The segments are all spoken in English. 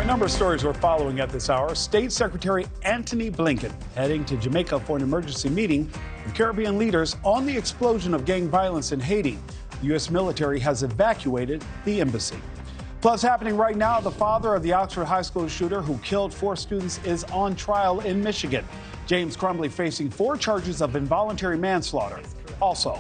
number of stories we're following at this hour. State Secretary Antony Blinken heading to Jamaica for an emergency meeting with Caribbean leaders on the explosion of gang violence in Haiti. The U.S. military has evacuated the embassy. Plus, happening right now, the father of the Oxford High School shooter who killed 4 students is on trial in Michigan. James Crumbley facing 4 charges of involuntary manslaughter. Also,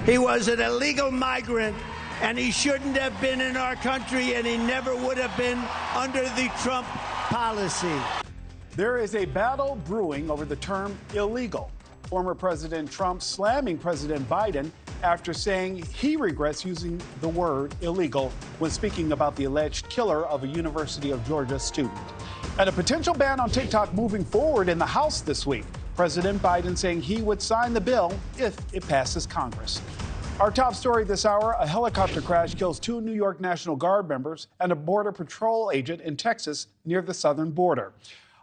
he was an illegal migrant, and he shouldn't have been in our country, and he never would have been under the Trump policy. There is a battle brewing over the term illegal. Former President Trump slamming President Biden after saying he regrets using the word illegal when speaking about the alleged killer of a University of Georgia student. And a potential ban on TikTok moving forward in the House this week. President Biden saying he would sign the bill if it passes Congress. Our top story this hour, a helicopter crash kills 2 New York National Guard members and a Border Patrol agent in Texas near the southern border.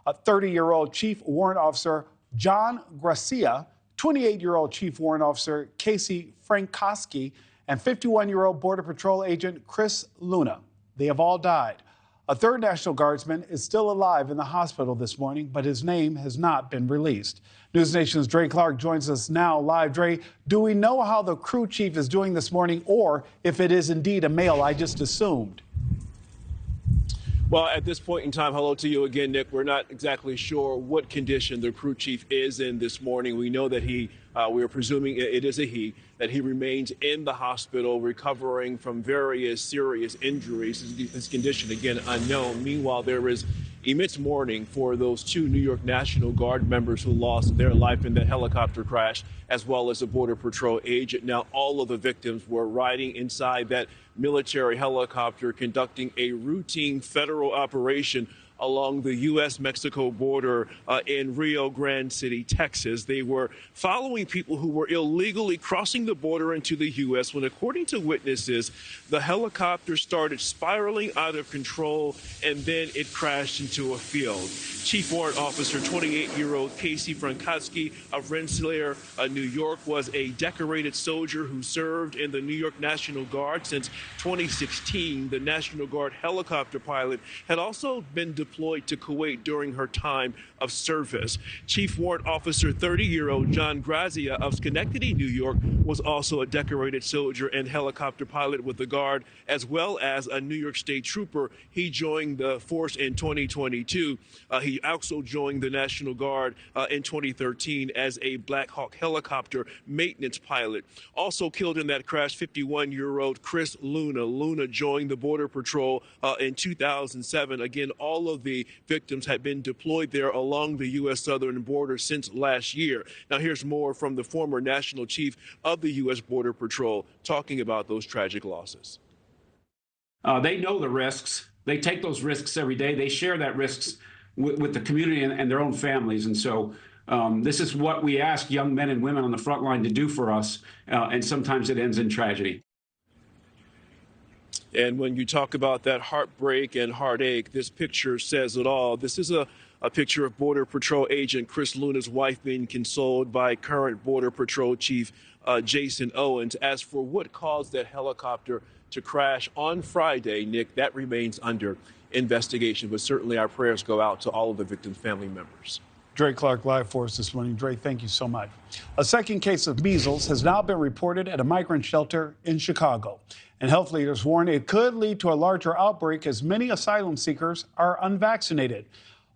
A 30-year-old Chief Warrant Officer John Gracia, 28-year-old Chief Warrant Officer Casey Frankowski, and 51-year-old Border Patrol agent Chris Luna. They have all died. A third National Guardsman is still alive in the hospital this morning, but his name has not been released. NewsNation's Dre Clark joins us now live. Dre, do we know how the crew chief is doing this morning, or if it is indeed a male? I just assumed. Well, at this point in time, hello to you again, Nick. We're not exactly sure what condition the crew chief is in this morning. We know that we're presuming it is a he, that he remains in the hospital recovering from various serious injuries. His condition, again, unknown. Meanwhile, there is immense mourning for those 2 New York National Guard members who lost their life in that helicopter crash, as well as a Border Patrol agent. Now, all of the victims were riding inside that military helicopter conducting a routine federal operation along the U.S.-Mexico border in Rio Grande City, Texas. They were following people who were illegally crossing the border into the U.S. when, according to witnesses, the helicopter started spiraling out of control and then it crashed into a field. Chief Warrant Officer 28-year-old Casey Frankowski of Rensselaer, New York, was a decorated soldier who served in the New York National Guard since 2016. The National Guard helicopter pilot had also been deployed to Kuwait during her time of service. Chief Warrant Officer 30-year-old John Grazia of Schenectady, New York, was also a decorated soldier and helicopter pilot with the Guard, as well as a New York State trooper. He joined the force in 2022. He also joined the National Guard in 2013 as a Black Hawk helicopter maintenance pilot. Also killed in that crash, 51-year-old Chris Luna. Luna joined the Border Patrol in 2007. Again, all of the victims had been deployed there along the U.S. southern border since last year. Now, here's more from the former National Chief of the U.S. Border Patrol talking about those tragic losses. They know the risks. They take those risks every day. They share that risks with the community and their own families. And so this is what we ask young men and women on the front line to do for us. And sometimes it ends in tragedy. And when you talk about that heartbreak and heartache, this picture says it all. This is a picture of Border Patrol agent Chris Luna's wife being consoled by current Border Patrol Chief Jason Owens. As for what caused that helicopter to crash on Friday, Nick, that remains under investigation. But certainly our prayers go out to all of the victims' family members. Dre Clark live for us this morning. Dre, thank you so much. A second case of measles has now been reported at a migrant shelter in Chicago. And health leaders warn it could lead to a larger outbreak as many asylum seekers are unvaccinated.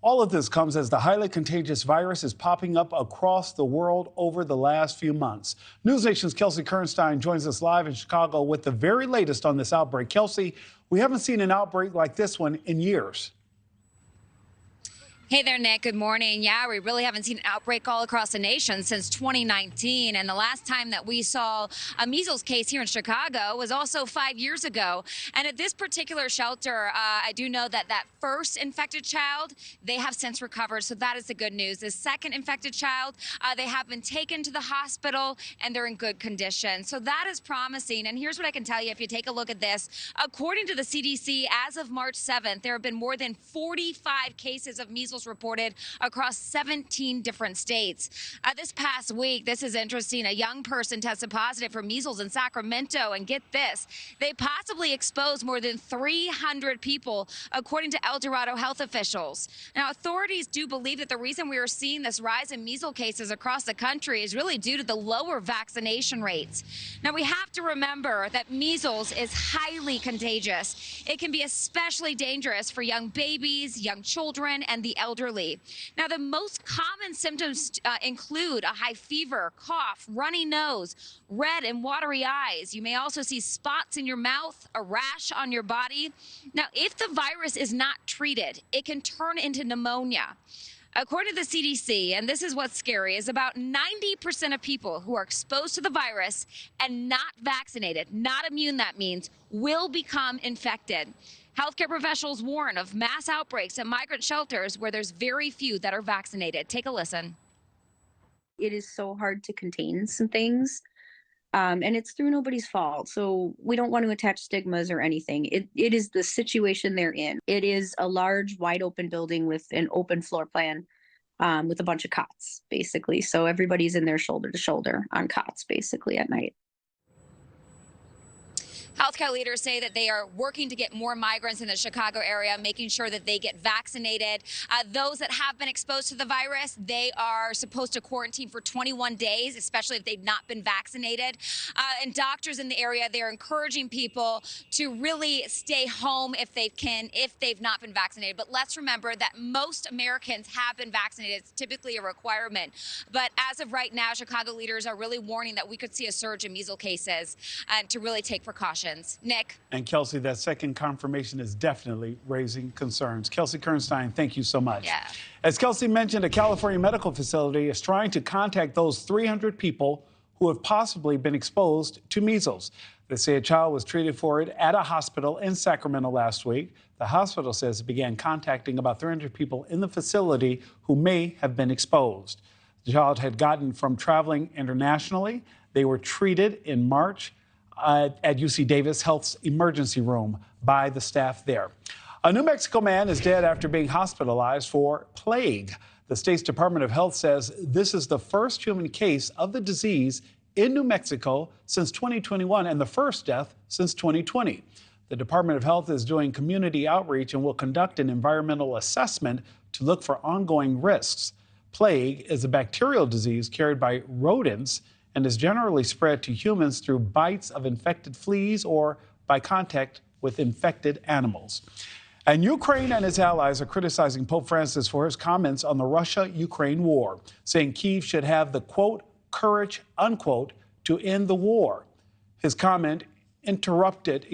All of this comes as the highly contagious virus is popping up across the world over the last few months. NewsNation's Kelsey Kernstein joins us live in Chicago with the very latest on this outbreak. Kelsey, we haven't seen an outbreak like this one in years. Hey there, Nick. Good morning. Yeah, we really haven't seen an outbreak all across the nation since 2019. And the last time that we saw a measles case here in Chicago was also 5 years ago. And at this particular shelter, I do know that that first infected child, they have since recovered. So that is the good news. The second infected child, they have been taken to the hospital and they're in good condition. So that is promising. And here's what I can tell you if you take a look at this. According to the CDC, as of March 7th, there have been more than 45 cases of measles measles reported across 17 different states. This past week, this is interesting, a young person tested positive for measles in Sacramento, and get this, they possibly exposed more than 300 people, according to El Dorado health officials. Now, authorities do believe that the reason we are seeing this rise in measles cases across the country is really due to the lower vaccination rates. Now, we have to remember that measles is highly contagious. It can be especially dangerous for young babies, young children, and the elderly. Now, the most common symptoms include a high fever, cough, runny nose, red and watery eyes. You may also see spots in your mouth, a rash on your body. Now, if the virus is not treated, it can turn into pneumonia. According to the CDC, and this is what's scary, is about 90% of people who are exposed to the virus and not vaccinated, not immune that means, will become infected. Healthcare professionals warn of mass outbreaks at migrant shelters where there's very few that are vaccinated. Take a listen. It is so hard to contain some things, and it's through nobody's fault. So we don't want to attach stigmas or anything. It is the situation they're in. It is a large, wide open building with an open floor plan with a bunch of cots, basically. So everybody's in there shoulder to shoulder on cots, basically, at night. Healthcare leaders say that they are working to get more migrants in the Chicago area, making sure that they get vaccinated. Those that have been exposed to the virus, they are supposed to quarantine for 21 days, especially if they've not been vaccinated. And doctors in the area, they're encouraging people to really stay home if they can, if they've not been vaccinated. But let's remember that most Americans have been vaccinated. It's typically a requirement. But as of right now, Chicago leaders are really warning that we could see a surge in measles cases and to really take precautions. Nick. And Kelsey, that second confirmation is definitely raising concerns. Kelsey Kernstein, thank you so much. Yeah. As Kelsey mentioned, a California medical facility is trying to contact those 300 people who have possibly been exposed to measles. They say a child was treated for it at a hospital in Sacramento last week. The hospital says it began contacting about 300 people in the facility who may have been exposed. The child had gotten from traveling internationally. They were treated in March at UC Davis Health's emergency room by the staff there. A New Mexico man is dead after being hospitalized for plague. The state's Department of Health says this is the first human case of the disease in New Mexico since 2021 and the first death since 2020. The Department of Health is doing community outreach and will conduct an environmental assessment to look for ongoing risks. Plague is a bacterial disease carried by rodents and is generally spread to humans through bites of infected fleas or by contact with infected animals. And Ukraine and its allies are criticizing Pope Francis for his comments on the Russia-Ukraine war, saying Kyiv should have the, quote, courage, unquote, to end the war. His comment interpreted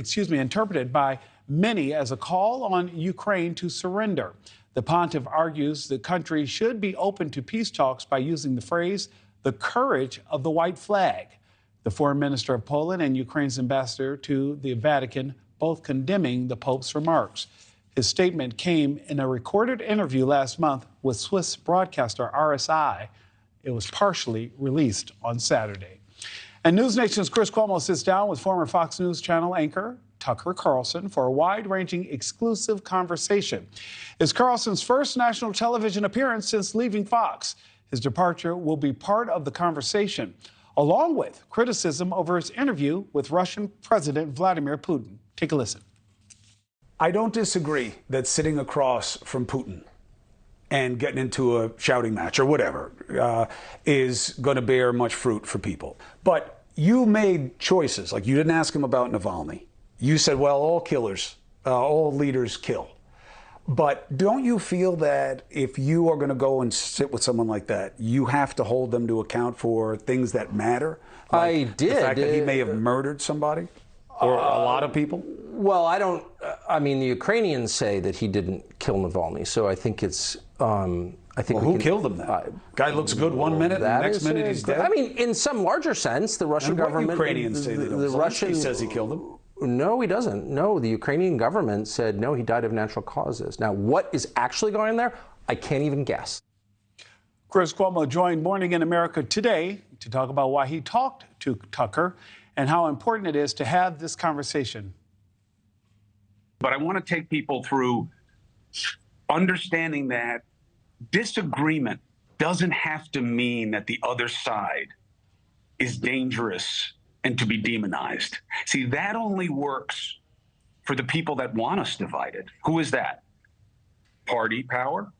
by many as a call on Ukraine to surrender. The pontiff argues the country should be open to peace talks by using the phrase, the courage of the white flag. The foreign minister of Poland and Ukraine's ambassador to the Vatican both condemning the Pope's remarks. His statement came in a recorded interview last month with Swiss broadcaster RSI. It was partially released on Saturday. And NewsNation's Chris Cuomo sits down with former Fox News Channel anchor Tucker Carlson for a wide-ranging exclusive conversation. It's Carlson's first national television appearance since leaving Fox. His departure will be part of the conversation, along with criticism over his interview with Russian President Vladimir Putin. Take a listen. I don't disagree that sitting across from Putin and getting into a shouting match or whatever is going to bear much fruit for people. But you made choices. Like, you didn't ask him about Navalny. You said, well, all killers, all leaders kill. But don't you feel that if you are going to go and sit with someone like that, you have to hold them to account for things that matter? Like I did. The fact that he may have murdered somebody or a lot of people? Well, I mean, the Ukrainians say that he didn't kill Navalny, so I think it's, who killed him then? Guy looks good 1 minute, and the next minute he's dead? I mean, in some larger sense, the Russian government... Ukrainians say they don't. The Russian says he killed him. No, he doesn't. No, the Ukrainian government said, no, he died of natural causes. Now, what is actually going on there, I can't even guess. Chris Cuomo joined Morning in America today to talk about why he talked to Tucker and how important it is to have this conversation. But I want to take people through understanding that disagreement doesn't have to mean that the other side is dangerous and to be demonized. See, that only works for the people that want us divided. Who is that? Party power,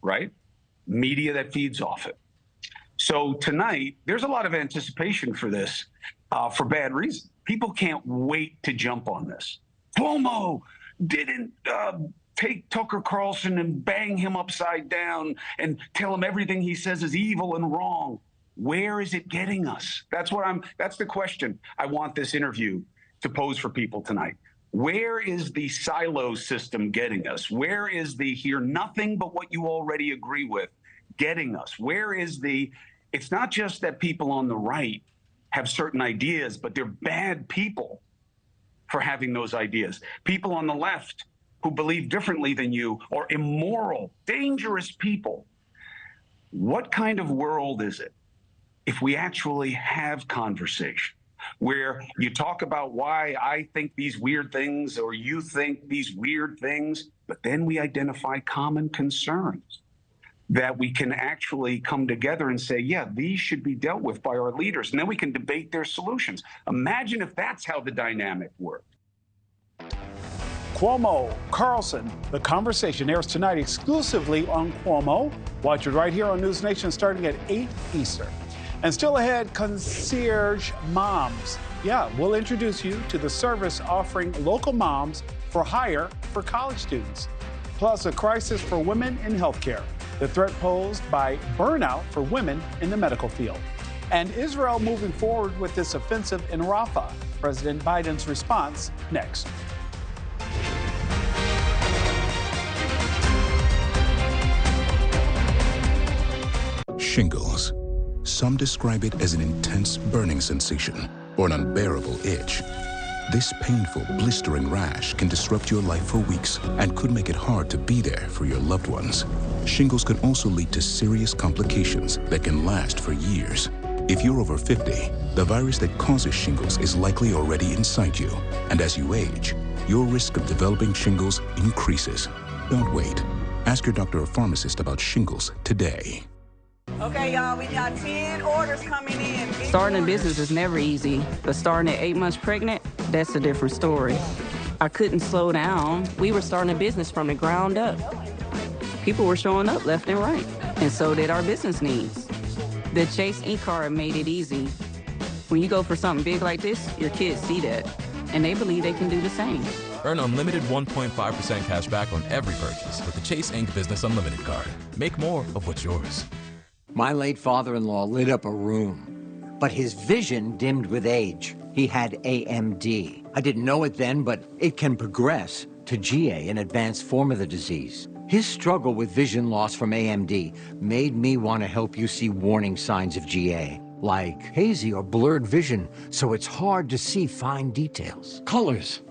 right? Media that feeds off it. So tonight, there's a lot of anticipation for this for bad reason. People can't wait to jump on this. CUOMO didn't take Tucker Carlson and bang him upside down and tell him everything he says is evil and wrong. Where is it getting us? That's the question I want this interview to pose for people tonight. Where is the silo system getting us? Where is the hear nothing but what you already agree with getting us? Where is it's not just that people on the right have certain ideas, but they're bad people for having those ideas. People on the left who believe differently than you are immoral, dangerous people. What kind of world is it if we actually have conversation where you talk about why I think these weird things or you think these weird things, but then we identify common concerns that we can actually come together and say, yeah, these should be dealt with by our leaders, and then we can debate their solutions. Imagine if that's how the dynamic worked. CUOMO, Carlson, The Conversation airs tonight exclusively on CUOMO. Watch it right here on NewsNation starting at 8 Eastern. And still ahead, concierge moms. Yeah, we'll introduce you to the service offering local moms for hire for college students. Plus, a crisis for women in healthcare, the threat posed by burnout for women in the medical field. And Israel moving forward with this offensive in Rafah. President Biden's response next. Shingles. Some describe it as an intense burning sensation or an unbearable itch. This painful, blistering rash can disrupt your life for weeks and could make it hard to be there for your loved ones. Shingles can also lead to serious complications that can last for years. If you're over 50, the virus that causes shingles is likely already inside you. And as you age, your risk of developing shingles increases. Don't wait. Ask your doctor or pharmacist about shingles today. Okay, y'all, we got 10 orders coming in. Starting a business is never easy, but starting at 8 months pregnant, that's a different story. I couldn't slow down. We were starting a business from the ground up. People were showing up left and right, and so did our business needs. The Chase e-card made it easy. When you go for something big like this, your kids see that, and they believe they can do the same. Earn unlimited 1.5% cash back on every purchase with the Chase Inc. Business Unlimited card. Make more of what's yours. My late father-in-law lit up a room, but his vision dimmed with age. He had AMD. I didn't know it then, but it can progress to GA, an advanced form of the disease. His struggle with vision loss from AMD made me want to help you see warning signs of GA, like hazy or blurred vision, so it's hard to see fine details. Colors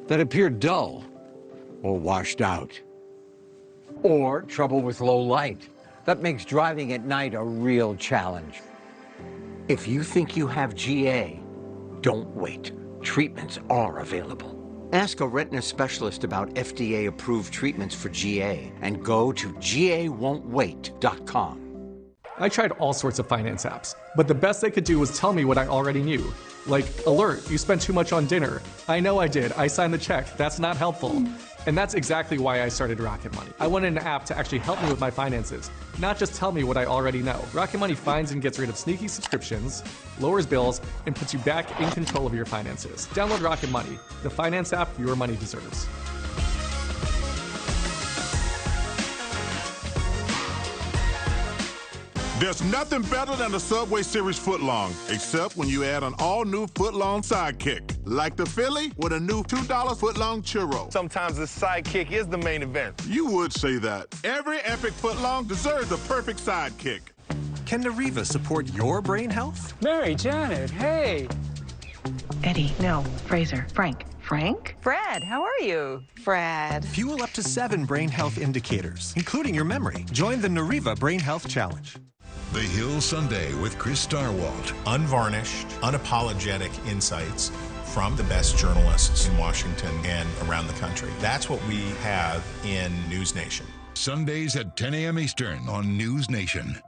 that appear dull or washed out. Or trouble with low light. That makes driving at night a real challenge. If you think you have GA, don't wait. Treatments are available. Ask a retina specialist about FDA-approved treatments for GA and go to GAWon'tWait.com. I tried all sorts of finance apps, but the best they could do was tell me what I already knew. Like, alert, you spent too much on dinner. I know I did. I signed the check. That's not helpful. And that's exactly why I started Rocket Money. I wanted an app to actually help me with my finances, not just tell me what I already know. Rocket Money finds and gets rid of sneaky subscriptions, lowers bills, and puts you back in control of your finances. Download Rocket Money, the finance app your money deserves. There's nothing better than the Subway Series footlong, except when you add an all-new footlong sidekick, like the Philly with a new $2 footlong churro. Sometimes the sidekick is the main event. You would say that. Every epic footlong deserves the perfect sidekick. Can Nariva support your brain health? Mary, Janet, hey. Eddie, no, Fraser, Frank. Frank? Fred, how are you? Fred. Fuel up to 7 brain health indicators, including your memory. Join the Nariva Brain Health Challenge. The Hill Sunday with Chris Starwalt. Unvarnished, unapologetic insights from the best journalists in Washington and around the country. That's what we have in NewsNation. Sundays at 10 a.m. Eastern on NewsNation.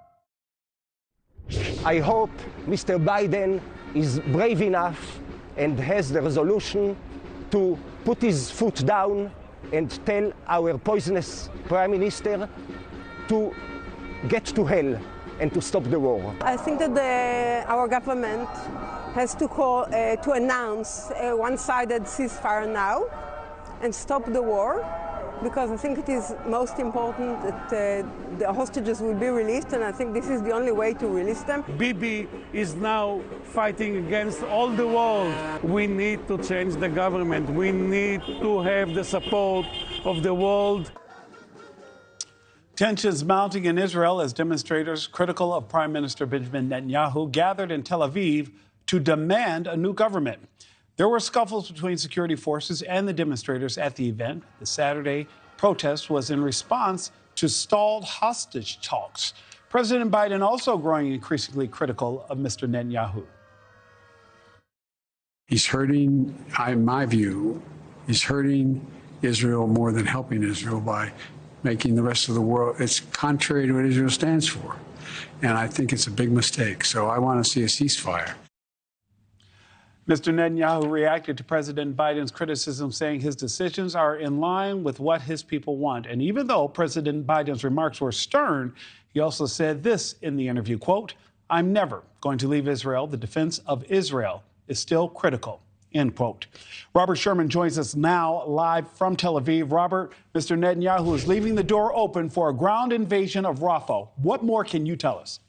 I hope Mr. Biden is brave enough and has the resolution to put his foot down and tell our poisonous Prime Minister to get to hell and to stop the war. I think that our government has to call to announce a one-sided ceasefire now and stop the war, because I think it is most important that the hostages will be released, and I think this is the only way to release them. Bibi is now fighting against all the world. We need to change the government. We need to have the support of the world. Tensions mounting in Israel as demonstrators critical of Prime Minister Benjamin Netanyahu gathered in Tel Aviv to demand a new government. There were scuffles between security forces and the demonstrators at the event. The Saturday protest was in response to stalled hostage talks. President Biden also growing increasingly critical of Mr. Netanyahu. He's hurting, in my view, he's hurting Israel more than helping Israel by making the rest of the world, it's contrary to what Israel stands for. And I think it's a big mistake. So I want to see a ceasefire. Mr. Netanyahu reacted to President Biden's criticism, saying his decisions are in line with what his people want. And even though President Biden's remarks were stern, he also said this in the interview, quote, "I'm never going to leave Israel. The defense of Israel is still critical," end quote. Robert Sherman joins us now live from Tel Aviv. Robert, Mr. Netanyahu is leaving the door open for a ground invasion of Rafah. What more can you tell us?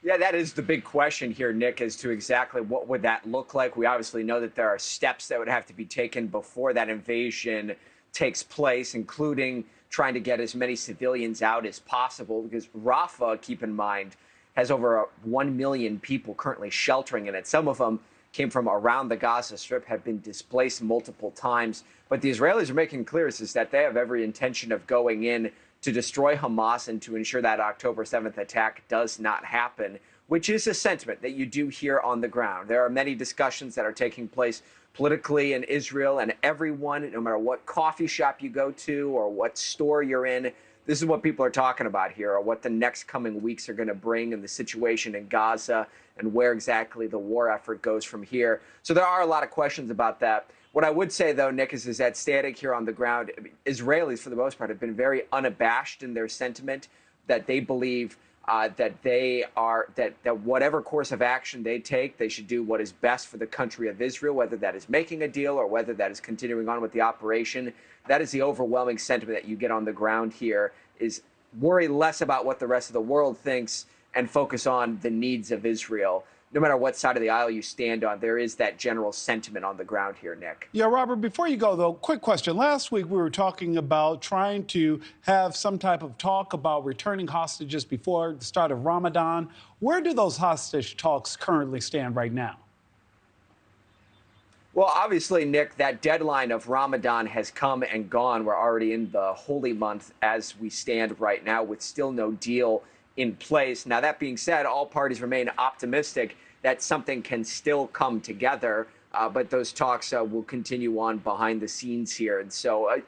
Yeah, that is the big question here, Nick, as to exactly what would that look like. We obviously know that there are steps that would have to be taken before that invasion takes place, including trying to get as many civilians out as possible, because Rafah, keep in mind, has over 1 million people currently sheltering in it. Some of them came from around the Gaza Strip, have been displaced multiple times. But the Israelis are making clear is that they have every intention of going in to destroy Hamas and to ensure that October 7th attack does not happen, which is a sentiment that you do hear on the ground. There are many discussions that are taking place politically in Israel, and everyone, no matter what coffee shop you go to or what store you're in, this is what people are talking about here, or what the next coming weeks are going to bring in the situation in Gaza and where exactly the war effort goes from here. So there are a lot of questions about that. What I would say, though, Nick, is that static here on the ground, Israelis, for the most part, have been very unabashed in their sentiment that they believe that whatever course of action they take, they should do what is best for the country of Israel, whether that is making a deal or whether that is continuing on with the operation. That is the overwhelming sentiment that you get on the ground here, is worry less about what the rest of the world thinks and focus on the needs of Israel. No matter what side of the aisle you stand on, there is that general sentiment on the ground here, Nick. Yeah, Robert, before you go, though, quick question. Last week, we were talking about trying to have some type of talk about returning hostages before the start of Ramadan. Where do those hostage talks currently stand right now? Well, obviously, Nick, that deadline of Ramadan has come and gone. We're already in the holy month as we stand right now, with still no deal in place. Now, that being said, all parties remain optimistic that something can still come together, but those talks will continue on behind the scenes here. And so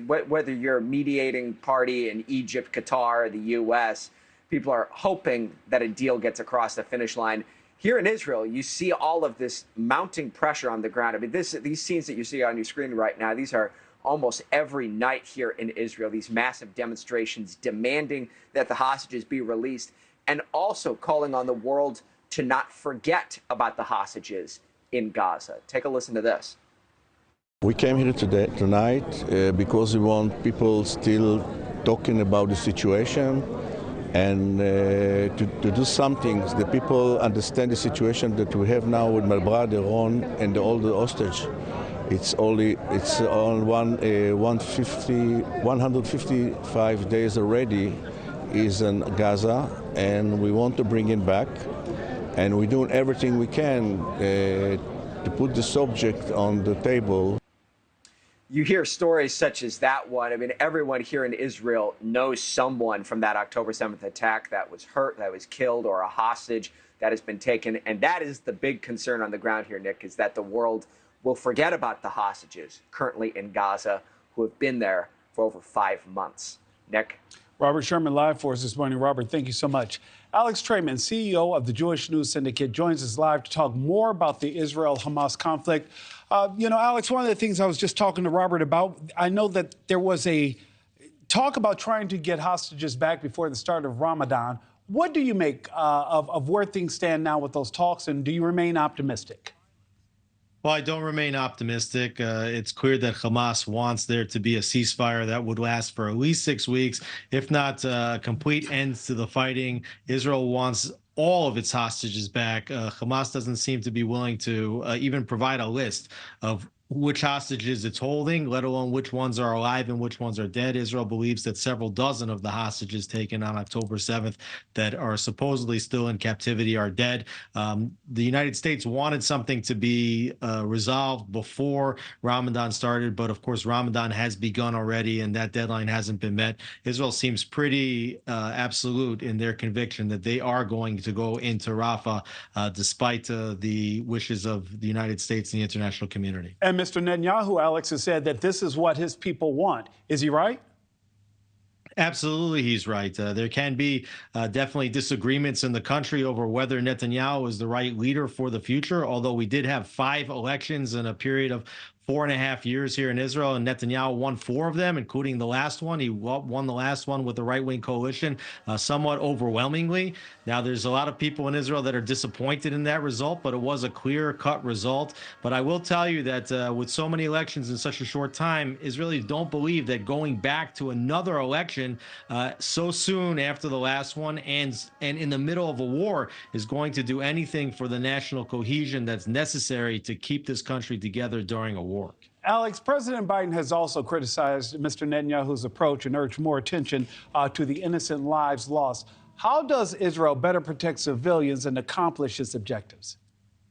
whether you're a mediating party in Egypt, Qatar, the U.S., people are hoping that a deal gets across the finish line. Here in Israel, you see all of this mounting pressure on the ground. I mean, these scenes that you see on your screen right now, these are almost every night here in Israel, these massive demonstrations demanding that the hostages be released, and also calling on the world to not forget about the hostages in Gaza. Take a listen to this. We came here tonight because we want people still talking about the situation and to do something. The people understand the situation that we have now with my brother Ron and all the hostage. It's on 155 days already is in Gaza, and we want to bring him back. And we're doing everything we can to put the subject on the table. You hear stories such as that one. I mean, everyone here in Israel knows someone from that October 7th attack that was hurt, that was killed, or a hostage that has been taken. And that is the big concern on the ground here, Nick, is that the world will forget about the hostages currently in Gaza who have been there for over 5 months. Nick? Robert Sherman live for us this morning. Robert, thank you so much. Alex Trayman, CEO of the Jewish News Syndicate, joins us live to talk more about the Israel-Hamas conflict. Alex, one of the things I was just talking to Robert about, I know that there was a talk about trying to get hostages back before the start of Ramadan. What do you make of where things stand now with those talks, and do you remain optimistic? Well, I don't remain optimistic. It's clear that Hamas wants there to be a ceasefire that would last for at least 6 weeks, if not a complete end to the fighting. Israel wants all of its hostages back. Hamas doesn't seem to be willing to even provide a list of which hostages it's holding, let alone which ones are alive and which ones are dead. Israel believes that several dozen of the hostages taken on October 7th that are supposedly still in captivity are dead. The United States wanted something to be resolved before Ramadan started, but of course Ramadan has begun already and that deadline hasn't been met. Israel seems pretty absolute in their conviction that they are going to go into Rafah despite the wishes of the United States and the international community. And Mr. Netanyahu, Alex, has said that this is what his people want. Is he right? Absolutely, he's right. There can be definitely disagreements in the country over whether Netanyahu is the right leader for the future, although we did have 5 elections in a period of 4.5 years here in Israel, and Netanyahu won 4 of them, including the last one. He won the last one with the right-wing coalition somewhat overwhelmingly. Now, there's a lot of people in Israel that are disappointed in that result, but it was a clear-cut result. But I will tell you that with so many elections in such a short time, Israelis don't believe that going back to another election so soon after the last one and in the middle of a war is going to do anything for the national cohesion that's necessary to keep this country together during a war. Alex, President Biden has also criticized Mr. Netanyahu's approach and urged more attention to the innocent lives lost. How does Israel better protect civilians and accomplish its objectives?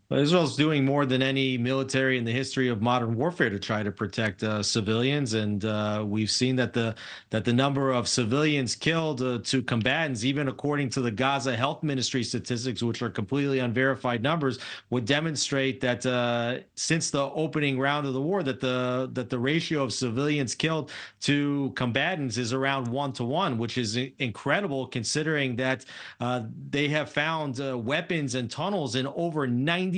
Israel's doing more than any military in the history of modern warfare to try to protect civilians, and we've seen that the number of civilians killed to combatants, even according to the Gaza Health Ministry statistics, which are completely unverified numbers, would demonstrate that since the opening round of the war, that the ratio of civilians killed to combatants is around 1-to-1, which is incredible considering that they have found weapons and tunnels in over 90%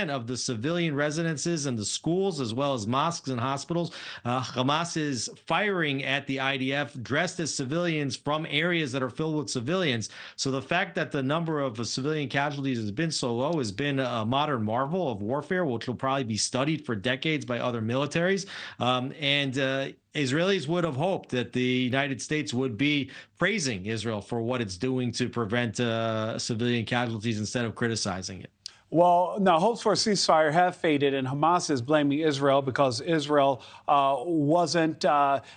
of the civilian residences and the schools, as well as mosques and hospitals. Hamas is firing at the IDF dressed as civilians from areas that are filled with civilians. So the fact that the number of civilian casualties has been so low has been a modern marvel of warfare, which will probably be studied for decades by other militaries. Israelis would have hoped that the United States would be praising Israel for what it's doing to prevent civilian casualties instead of criticizing it. Well, now hopes for a ceasefire have faded, and Hamas is blaming Israel because Israel wasn't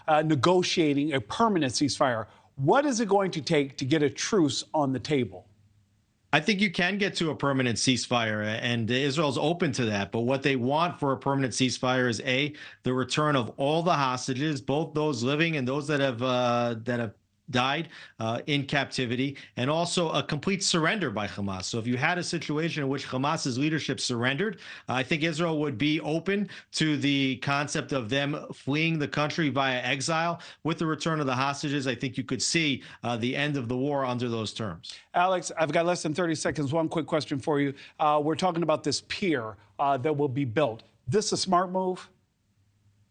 negotiating a permanent ceasefire. What is it going to take to get a truce on the table? I think you can get to a permanent ceasefire, and Israel's open to that. But what they want for a permanent ceasefire is the return of all the hostages, both those living and those that have died in captivity, and also a complete surrender by Hamas. So if you had a situation in which Hamas's leadership surrendered, I think Israel would be open to the concept of them fleeing the country via exile. With the return of the hostages, I think you could see the end of the war under those terms. Alex, I've got less than 30 seconds. One quick question for you. We're talking about this pier that will be built. This a smart move?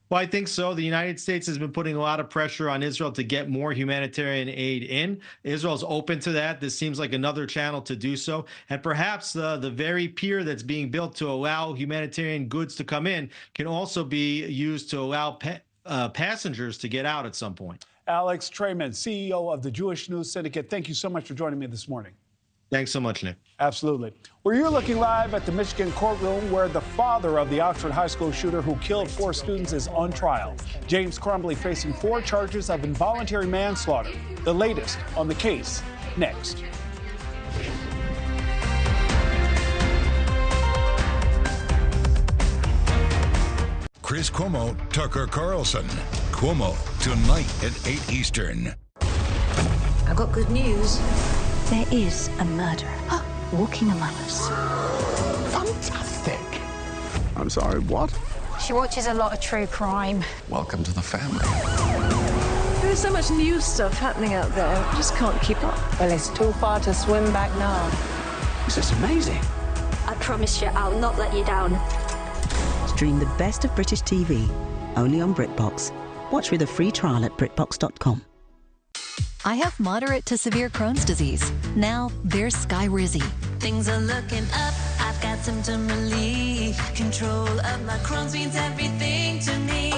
Well, I think so. The United States has been putting a lot of pressure on Israel to get more humanitarian aid in. Israel's open to that. This seems like another channel to do so. And perhaps the very pier that's being built to allow humanitarian goods to come in can also be used to allow passengers to get out at some point. Alex Trayman, CEO of the Jewish News Syndicate, thank you so much for joining me this morning. Thanks so much, Nick. Absolutely. Well, you're looking live at the Michigan courtroom where the father of the Oxford High School shooter who killed 4 students is on trial. James Crumbly facing 4 charges of involuntary manslaughter. The latest on the case next. Chris Cuomo, Tucker Carlson. Cuomo, tonight at 8 Eastern. I've got good news. There is a murderer walking among us. Fantastic. I'm sorry, what? She watches a lot of true crime. Welcome to the family. There's so much new stuff happening out there. I just can't keep up. Well, it's too far to swim back now. This is amazing. I promise you, I'll not let you down. Stream the best of British TV, only on BritBox. Watch with a free trial at BritBox.com. I have moderate to severe Crohn's disease. Now there's Skyrizi. Things are looking up. I've got symptom relief. Control of my Crohn's means everything to me.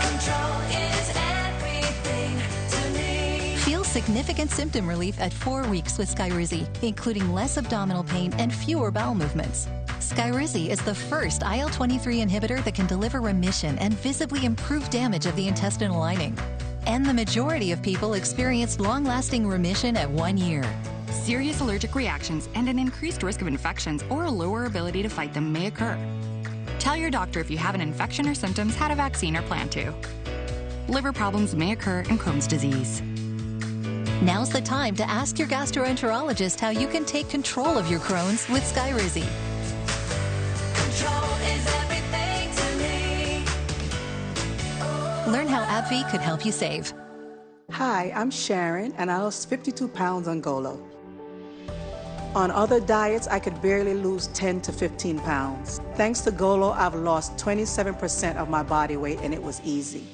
Control is everything to me. Feel significant symptom relief at 4 weeks with Skyrizi, including less abdominal pain and fewer bowel movements. Skyrizi is the first IL-23 inhibitor that can deliver remission and visibly improve damage of the intestinal lining. And the majority of people experienced long-lasting remission at 1 year. Serious allergic reactions and an increased risk of infections or a lower ability to fight them may occur. Tell your doctor if you have an infection or symptoms, had a vaccine, or plan to. Liver problems may occur in Crohn's disease. Now's the time to ask your gastroenterologist how you can take control of your Crohn's with Skyrizi. Control is everything to me. Learn how AbbVie could help you save. Hi, I'm Sharon, and I lost 52 pounds on Golo. On other diets, I could barely lose 10 to 15 pounds. Thanks to Golo, I've lost 27% of my body weight, and it was easy.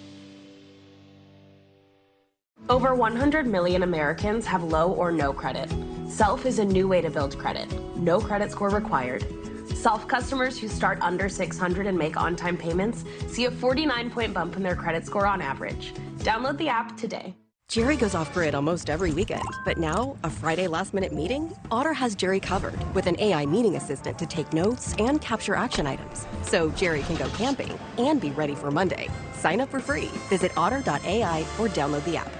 Over 100 million Americans have low or no credit. Self is a new way to build credit. No credit score required. Self customers who start under 600 and make on-time payments see a 49-point bump in their credit score on average. Download the app today. Jerry goes off-grid almost every weekend, but now, a Friday last-minute meeting? Otter has Jerry covered with an AI meeting assistant to take notes and capture action items, so Jerry can go camping and be ready for Monday. Sign up for free. Visit otter.ai or download the app.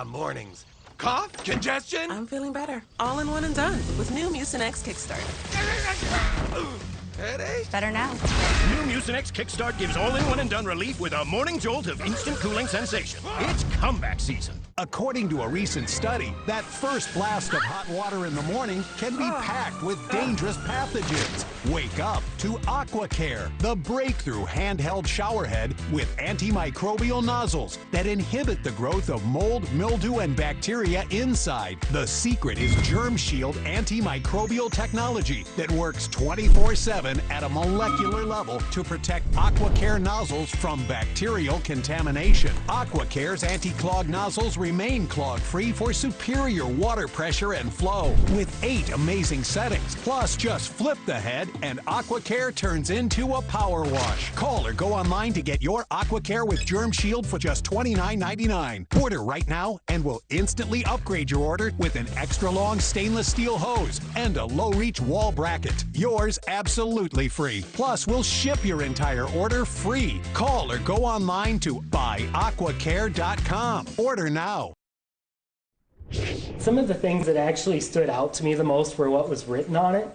Mornings. Cough? Congestion? I'm feeling better. All in one and done with new Mucinex Kickstart. Headache? Better now. New Mucinex Kickstart gives all-in-one and done relief with a morning jolt of instant cooling sensation. It's comeback season. According to a recent study, that first blast of hot water in the morning can be packed with dangerous pathogens. Wake up to AquaCare, the breakthrough handheld showerhead with antimicrobial nozzles that inhibit the growth of mold, mildew, and bacteria inside. The secret is Germ Shield antimicrobial technology that works 24/7 at a molecular level to protect AquaCare nozzles from bacterial contamination. AquaCare's anti-clog nozzles remain clog-free for superior water pressure and flow with 8 amazing settings. Plus, just flip the head and AquaCare turns into a power wash. Call or go online to get your AquaCare with Germ Shield for just $29.99. Order right now and we'll instantly upgrade your order with an extra long stainless steel hose and a low-reach wall bracket. Yours absolutely free. Plus, we'll ship your entire order free. Call or go online to buyaquacare.com. Order now. Some of the things that actually stood out to me the most were what was written on it.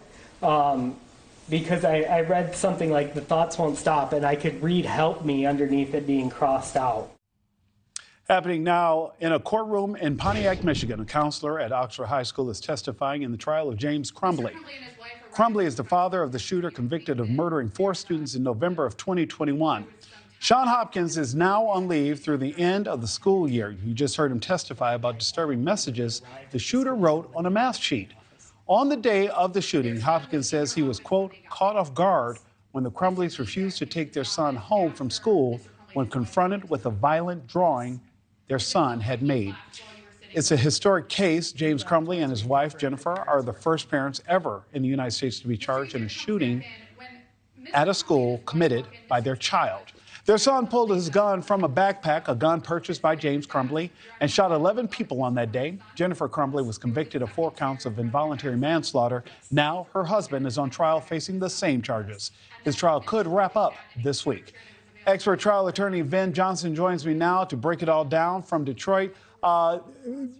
Because I read something like, "The thoughts won't stop," and I could read "help me" underneath it being crossed out. Happening now in a courtroom in Pontiac, Michigan. A counselor at Oxford High School is testifying in the trial of James Crumbley. Crumbley is the father of the shooter convicted of murdering 4 students in November of 2021. Sean Hopkins is now on leave through the end of the school year. You just heard him testify about disturbing messages the shooter wrote on a math sheet. On the day of the shooting, Hopkins says he was, quote, caught off guard when the Crumbleys refused to take their son home from school when confronted with a violent drawing their son had made. It's a historic case. James Crumbley and his wife, Jennifer, are the first parents ever in the United States to be charged in a shooting at a school committed by their child. Their son pulled his gun from a backpack, a gun purchased by James Crumbley, and shot 11 people on that day. Jennifer Crumbley was convicted of 4 counts of involuntary manslaughter. Now her husband is on trial facing the same charges. His trial could wrap up this week. Expert trial attorney Ben Johnson joins me now to break it all down from Detroit.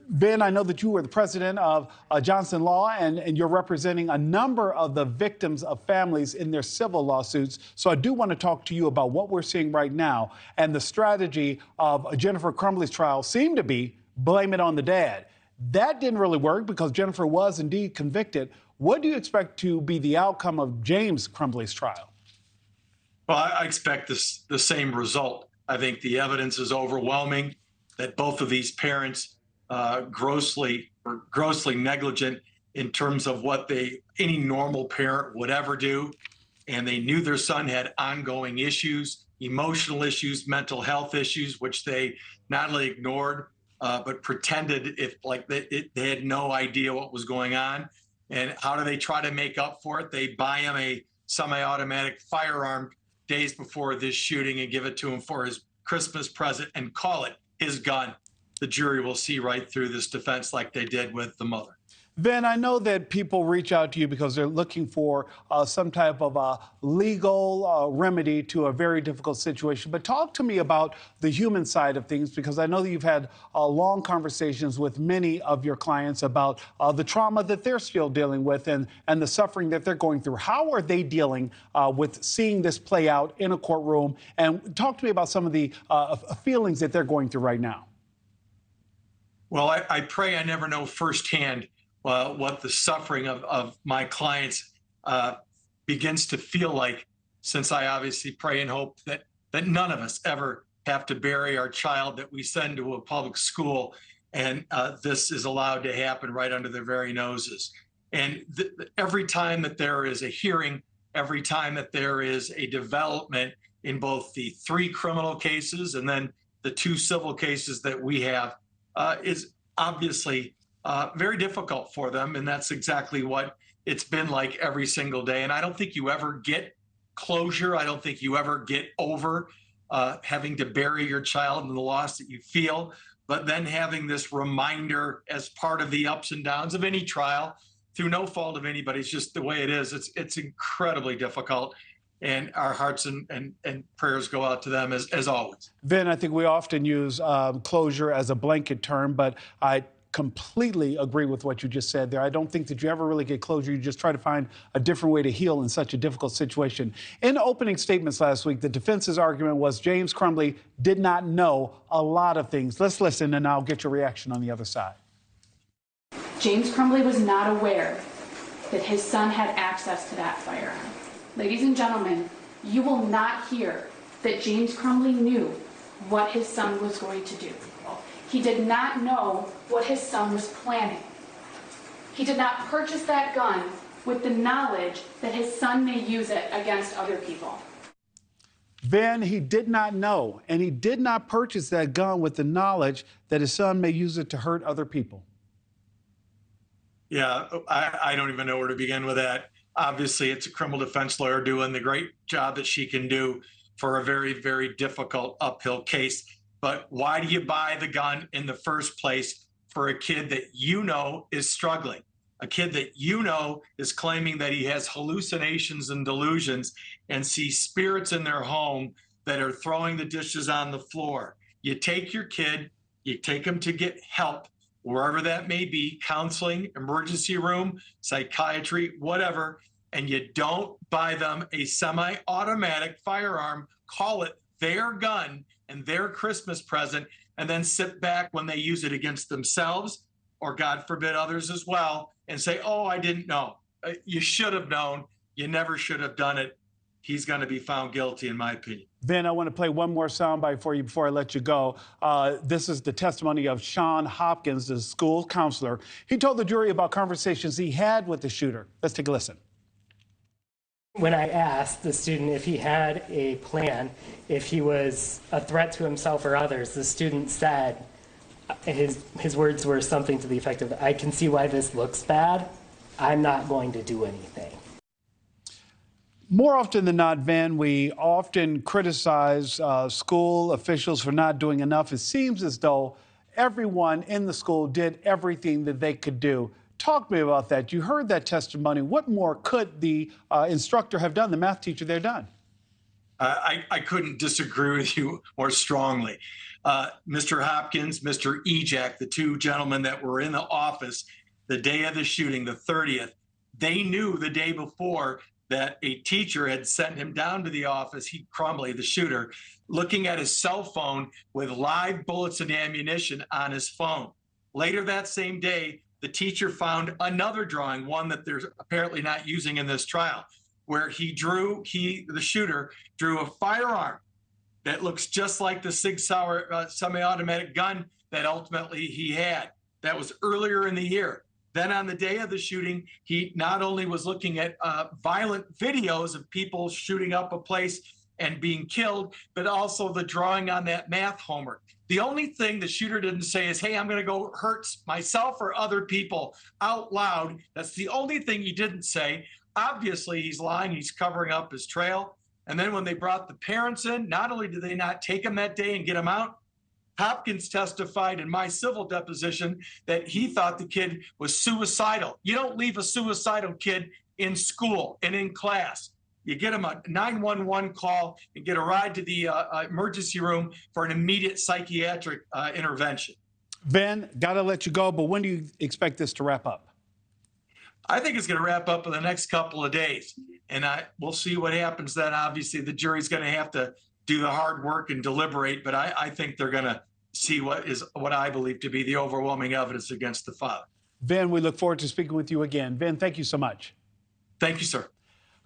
Ben, I know that you were the president of Johnson Law, and you're representing a number of the victims of families in their civil lawsuits. So I do want to talk to you about what we're seeing right now. And the strategy of Jennifer Crumbley's trial seemed to be blame it on the dad. That didn't really work because Jennifer was indeed convicted. What do you expect to be the outcome of James Crumbley's trial? Well, I expect the same result. I think the evidence is overwhelming. that both of these parents were grossly negligent in terms of what any normal parent would ever do. And they knew their son had ongoing issues, emotional issues, mental health issues, which they not only ignored, but pretended they had no idea what was going on. And how do they try to make up for it? They buy him a semi-automatic firearm days before this shooting and give it to him for his Christmas present and call it his gun. The jury will see right through this defense like they did with the mother. Ben, I know that people reach out to you because they're looking for some type of a legal remedy to a very difficult situation. But talk to me about the human side of things, because I know that you've had long conversations with many of your clients about the trauma that they're still dealing with and the suffering that they're going through. How are they dealing with seeing this play out in a courtroom? And talk to me about some of the feelings that they're going through right now. Well, I pray I never know firsthand what the suffering of my clients begins to feel like, since I obviously pray and hope that none of us ever have to bury our child that we send to a public school, and this is allowed to happen right under their very noses. And every time that there is a hearing, every time that there is a development in both the 3 criminal cases and then the 2 civil cases that we have, is obviously very difficult for them. And that's exactly what it's been like every single day. And I don't think you ever get closure. I don't think you ever get over having to bury your child and the loss that you feel, but then having this reminder as part of the ups and downs of any trial through no fault of anybody. It's just the way it is. It's incredibly difficult. And our hearts and prayers go out to them as always. Vin, I think we often use closure as a blanket term, but I completely agree with what you just said there. I don't think that you ever really get closure. You just try to find a different way to heal in such a difficult situation. In opening statements last week, the defense's argument was James Crumbley did not know a lot of things. Let's listen, and I'll get your reaction on the other side. James Crumbley was not aware that his son had access to that firearm. Ladies and gentlemen, you will not hear that James Crumbley knew what his son was going to do. He did not know what his son was planning. He did not purchase that gun with the knowledge that his son may use it against other people. Vin, he did not know, and he did not purchase that gun with the knowledge that his son may use it to hurt other people. Yeah, I don't even know where to begin with that. Obviously, it's a criminal defense lawyer doing the great job that she can do for a very, very difficult uphill case. But why do you buy the gun in the first place for a kid that you know is struggling? A kid that you know is claiming that he has hallucinations and delusions and sees spirits in their home that are throwing the dishes on the floor. You take your kid, you take him to get help, wherever that may be, counseling, emergency room, psychiatry, whatever, and you don't buy them a semi-automatic firearm, call it their gun and their Christmas present, and then sit back when they use it against themselves, or God forbid others as well, and say, oh, I didn't know. You should have known. You never should have done it. He's going to be found guilty, in my opinion. Vin, I want to play one more soundbite for you before I let you go. This is the testimony of Sean Hopkins, the school counselor. He told the jury about conversations he had with the shooter. Let's take a listen. When I asked the student if he had a plan, if he was a threat to himself or others, the student said, his words were something to the effect of, I can see why this looks bad. I'm not going to do anything. More often than not, Van, we often criticize school officials for not doing enough. It seems as though everyone in the school did everything that they could do. Talk to me about that. You heard that testimony. What more could the instructor have done, the math teacher there done? I couldn't disagree with you more strongly. Mr. Hopkins, Mr. Ejak, the 2 gentlemen that were in the office the day of the shooting, the 30th, they knew the day before that a teacher had sent him down to the office, Crumbley, the shooter, looking at his cell phone with live bullets and ammunition on his phone. Later that same day, the teacher found another drawing, one that they're apparently not using in this trial, where the shooter drew a firearm that looks just like the Sig Sauer semi-automatic gun that ultimately he had. That was earlier in the year. Then on the day of the shooting, he not only was looking at violent videos of people shooting up a place and being killed, but also the drawing on that math homework. The only thing the shooter didn't say is, hey, I'm going to go hurt myself or other people out loud. That's the only thing he didn't say. Obviously, he's lying. He's covering up his trail. And then when they brought the parents in, not only did they not take him that day and get him out, Hopkins testified in my civil deposition that he thought the kid was suicidal. You don't leave a suicidal kid in school and in class. You get him a 911 call and get a ride to the emergency room for an immediate psychiatric intervention. Ben, got to let you go, but when do you expect this to wrap up? I think it's going to wrap up in the next couple of days, and we'll see what happens then. Obviously, the jury's going to have to do the hard work and deliberate, but I think they're going to see what I believe to be the overwhelming evidence against the father. Ben, we look forward to speaking with you again. Ben, thank you so much. Thank you, sir.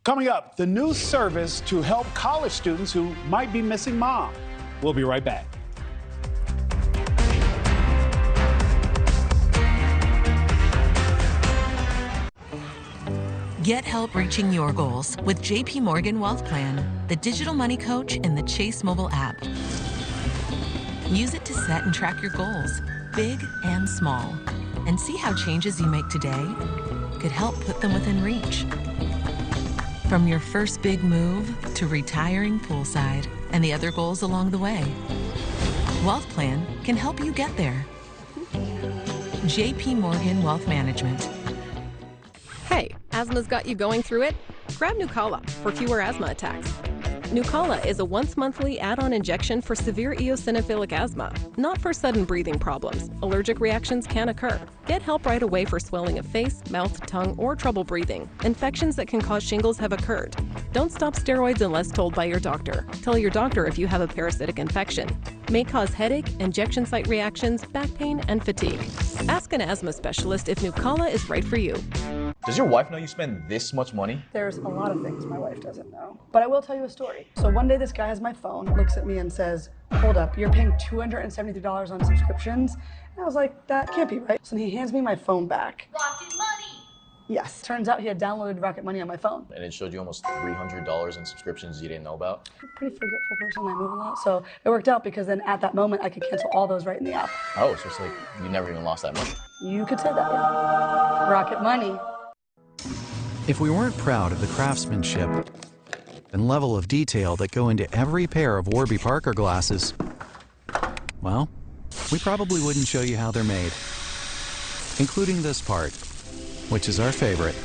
Coming up, the new service to help college students who might be missing mom. We'll be right back. Get help reaching your goals with JP Morgan Wealth Plan, the digital money coach in the Chase mobile app. Use it to set and track your goals, big and small, and see how changes you make today could help put them within reach. From your first big move to retiring poolside and the other goals along the way, Wealth Plan can help you get there. JP Morgan Wealth Management. Hey, asthma's got you going through it? Grab Nichole for fewer asthma attacks. Nichole is a once-monthly add-on injection for severe eosinophilic asthma, not for sudden breathing problems. Allergic reactions can occur. Get help right away for swelling of face, mouth, tongue, or trouble breathing. Infections that can cause shingles have occurred. Don't stop steroids unless told by your doctor. Tell your doctor if you have a parasitic infection. May cause headache, injection site reactions, back pain, and fatigue. Ask an asthma specialist if Nichole is right for you. Does your wife know you spend this much money? There's a lot of things my wife doesn't know, but I will tell you a story. So one day this guy has my phone, looks at me and says, hold up, you're paying $273 on subscriptions? And I was like, that can't be right. So he hands me my phone back. Rocket Money! Yes, turns out he had downloaded Rocket Money on my phone. And it showed you almost $300 in subscriptions you didn't know about? I'm a pretty forgetful person, I move a lot. So it worked out because then at that moment I could cancel all those right in the app. Oh, so it's like you never even lost that money? You could say that, yeah. Rocket Money. If we weren't proud of the craftsmanship and level of detail that go into every pair of Warby Parker glasses, well, we probably wouldn't show you how they're made, including this part, which is our favorite.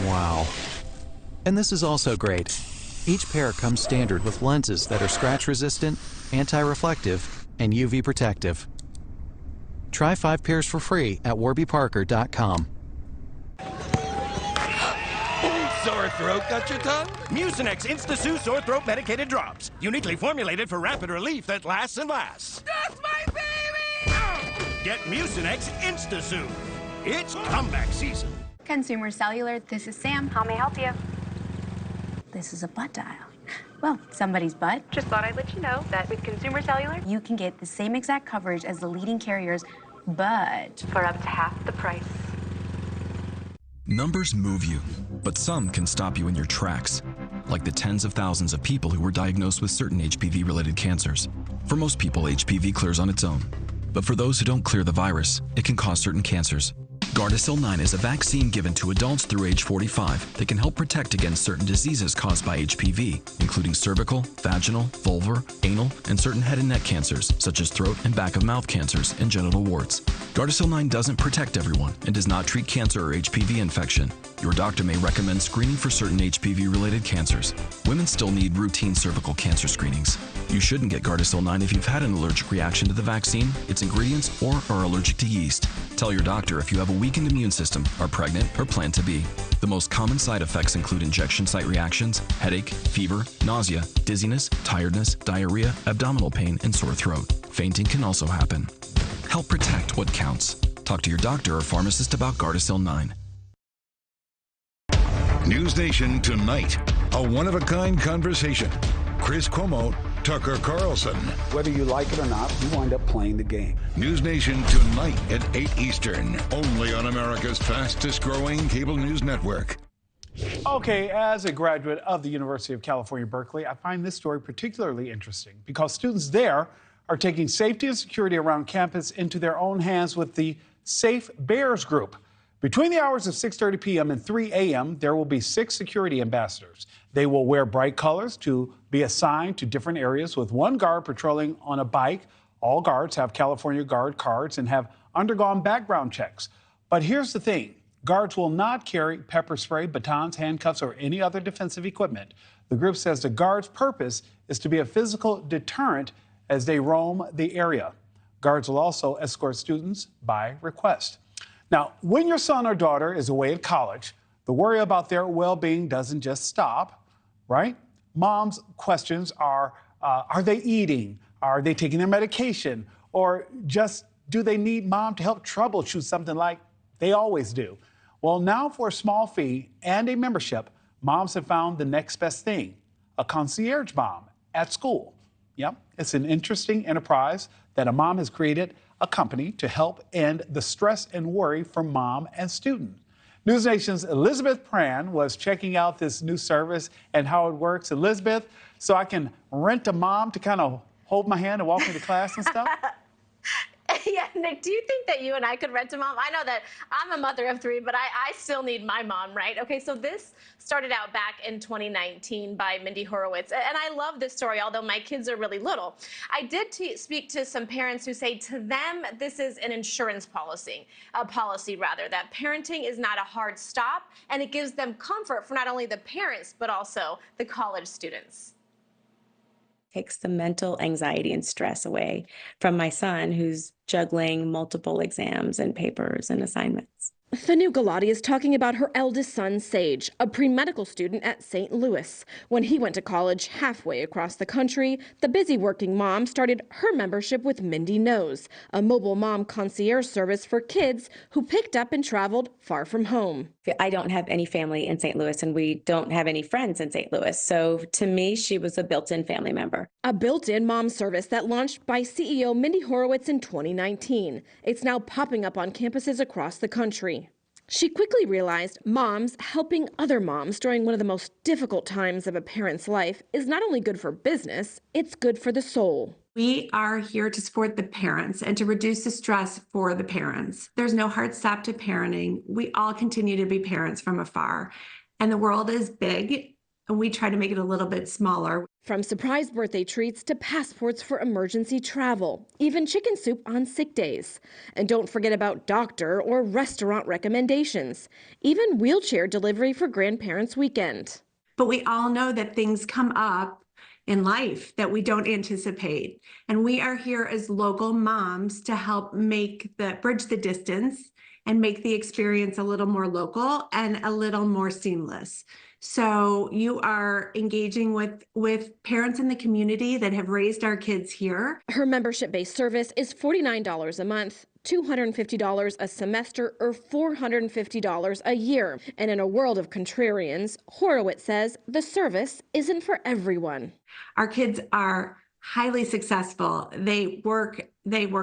Wow. And this is also great. Each pair comes standard with lenses that are scratch-resistant, anti-reflective, and UV protective. Try 5 pairs for free at warbyparker.com. Sore throat got your tongue? Mucinex Insta-Sue Sore Throat Medicated Drops. Uniquely formulated for rapid relief that lasts and lasts. That's my baby! Get Mucinex Insta-Sue. It's comeback season. Consumer Cellular, this is Sam. How may I help you? This is a butt dial. Well, somebody's butt. Just thought I'd let you know that with Consumer Cellular, you can get the same exact coverage as the leading carriers, but for up to half the price. Numbers move you, but some can stop you in your tracks, like the tens of thousands of people who were diagnosed with certain HPV-related cancers. For most people, HPV clears on its own, but for those who don't clear the virus, it can cause certain cancers. Gardasil 9 is a vaccine given to adults through age 45 that can help protect against certain diseases caused by HPV, including cervical, vaginal, vulvar, anal, and certain head and neck cancers, such as throat and back of mouth cancers and genital warts. Gardasil 9 doesn't protect everyone and does not treat cancer or HPV infection. Your doctor may recommend screening for certain HPV-related cancers. Women still need routine cervical cancer screenings. You shouldn't get Gardasil 9 if you've had an allergic reaction to the vaccine, its ingredients, or are allergic to yeast. Tell your doctor if you have a weakened immune system, are pregnant, or plan to be. The most common side effects include injection site reactions, headache, fever, nausea, dizziness, tiredness, diarrhea, abdominal pain, and sore throat. Fainting can also happen. Help protect what counts. Talk to your doctor or pharmacist about Gardasil 9. News Nation Tonight, a one-of-a-kind conversation. Chris CUOMO Tucker Carlson. Whether you like it or not, you wind up playing the game. NewsNation tonight at 8 Eastern, only on America's fastest growing cable news network. Okay, as a graduate of the University of California, Berkeley, I find this story particularly interesting because students there are taking safety and security around campus into their own hands with the Safe Bears group. Between the hours of 6:30 p.m. and 3 a.m., there will be 6 security ambassadors. They will wear bright colors to be assigned to different areas with one guard patrolling on a bike. All guards have California Guard cards and have undergone background checks. But here's the thing. Guards will not carry pepper spray, batons, handcuffs, or any other defensive equipment. The group says the guards' purpose is to be a physical deterrent as they roam the area. Guards will also escort students by request. Now, when your son or daughter is away at college, the worry about their well-being doesn't just stop, right? Mom's questions are they eating? Are they taking their medication? Or just do they need mom to help troubleshoot something like they always do? Well, now for a small fee and a membership, moms have found the next best thing, a concierge mom at school. Yep, it's an interesting enterprise that a mom has created a company to help end the stress and worry for mom and student. NewsNation's Elizabeth Pran was checking out this new service and how it works. Elizabeth, so I can rent a mom to kind of hold my hand and walk me to class and stuff? Yeah, Nick, do you think that you and I could rent a mom? I know that I'm a mother of 3, but I still need my mom, right? Okay, so this started out back in 2019 by Mindy Horowitz, and I love this story, although my kids are really little. I did speak to some parents who say to them this is an insurance policy, that parenting is not a hard stop, and it gives them comfort for not only the parents, but also the college students. Takes the mental anxiety and stress away from my son, who's juggling multiple exams and papers and assignments. Thanu Galati is talking about her eldest son, Sage, a pre-medical student at St. Louis. When he went to college halfway across the country, the busy working mom started her membership with Mindy Knows, a mobile mom concierge service for kids who picked up and traveled far from home. I don't have any family in St. Louis, and we don't have any friends in St. Louis. So to me, she was a built-in family member. A built-in mom service that launched by CEO Mindy Horowitz in 2019. It's now popping up on campuses across the country. She quickly realized moms helping other moms during one of the most difficult times of a parent's life is not only good for business, it's good for the soul. We are here to support the parents and to reduce the stress for the parents. There's no hard stop to parenting. We all continue to be parents from afar, and the world is big, and we try to make it a little bit smaller. From surprise birthday treats to passports for emergency travel, even chicken soup on sick days. And don't forget about doctor or restaurant recommendations, even wheelchair delivery for grandparents' weekend. But we all know that things come up in life that we don't anticipate. And we are here as local moms to help bridge the distance and make the experience a little more local and a little more seamless. So you are engaging with parents in the community that have raised our kids here. Her membership-based service is $49 a month, $250 a semester, or $450 a year. And in a world of contrarians, Horowitz says the service isn't for everyone. Our kids are highly successful. They work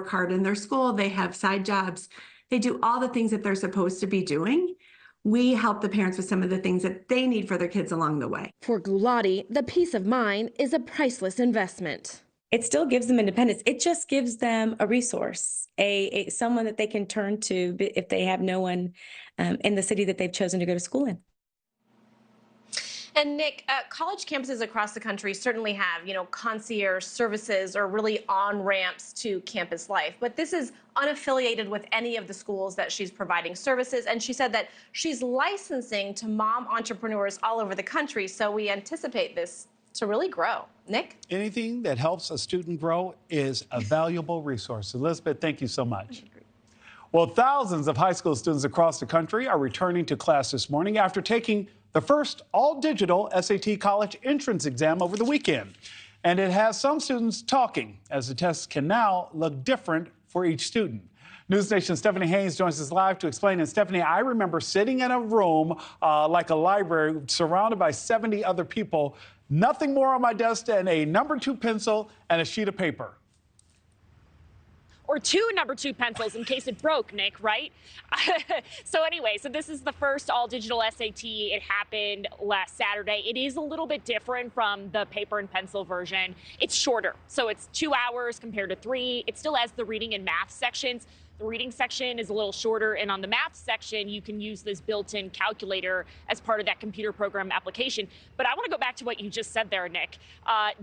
hard in their school. They have side jobs. They do all the things that they're supposed to be doing. We help the parents with some of the things that they need for their kids along the way. For Gulati, the peace of mind is a priceless investment. It still gives them independence. It just gives them a resource, someone that they can turn to if they have no one in the city that they've chosen to go to school in. And Nick, college campuses across the country certainly have, concierge services or really on-ramps to campus life. But this is unaffiliated with any of the schools that she's providing services. And she said that she's licensing to mom entrepreneurs all over the country. So we anticipate this to really grow. Nick? Anything that helps a student grow is a valuable resource. Elizabeth, thank you so much. Well, thousands of high school students across the country are returning to class this morning after taking the first all-digital SAT college entrance exam over the weekend. And it has some students talking, as the tests can now look different for each student. NewsNation Stephanie Haynes joins us live to explain. And Stephanie, I remember sitting in a room like a library surrounded by 70 other people, nothing more on my desk than a number 2 pencil and a sheet of paper. Or 2 number 2 pencils in case it broke, Nick, right? So anyway, so this is the first all-digital SAT. It happened last Saturday. It is a little bit different from the paper and pencil version. It's shorter, so it's 2 hours compared to 3. It still has the reading and math sections. The reading section is a little shorter, and on the math section, you can use this built-in calculator as part of that computer program application. But I want to go back to what you just said there, Nick.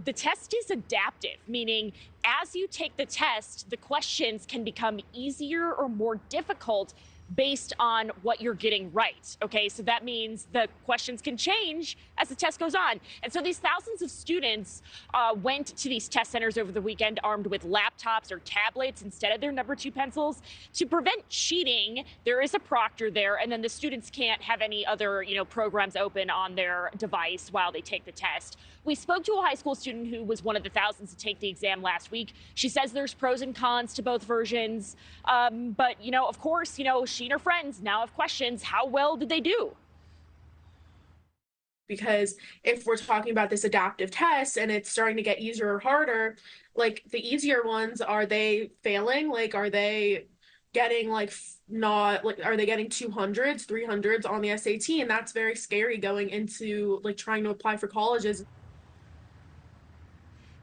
The test is adaptive, meaning as you take the test, the questions can become easier or more difficult based on what you're getting right. Okay, so that means the questions can change as the test goes on. And so these thousands of students went to these test centers over the weekend armed with laptops or tablets instead of their number 2 pencils. To prevent cheating, there is a proctor there, and then the students can't have any other, programs open on their device while they take the test. We spoke to a high school student who was one of the thousands to take the exam last week. She says there's pros and cons to both versions. But, of course, she and her friends now have questions. How well did they do? Because if we're talking about this adaptive test and it's starting to get easier or harder, like the easier ones, are they failing? Like, are they getting are they getting 200s, 300s on the SAT? And that's very scary going into trying to apply for colleges.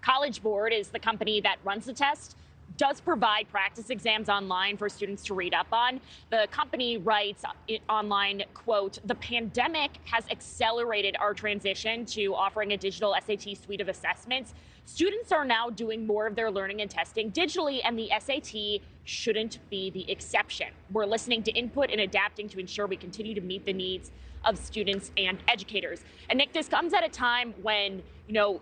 College Board is the company that runs the test, does provide practice exams online for students to read up on. The company writes online, quote, "The pandemic has accelerated our transition to offering a digital SAT suite of assessments. Students are now doing more of their learning and testing digitally, and the SAT shouldn't be the exception. We're listening to input and adapting to ensure we continue to meet the needs of students and educators." And Nick, this comes at a time when,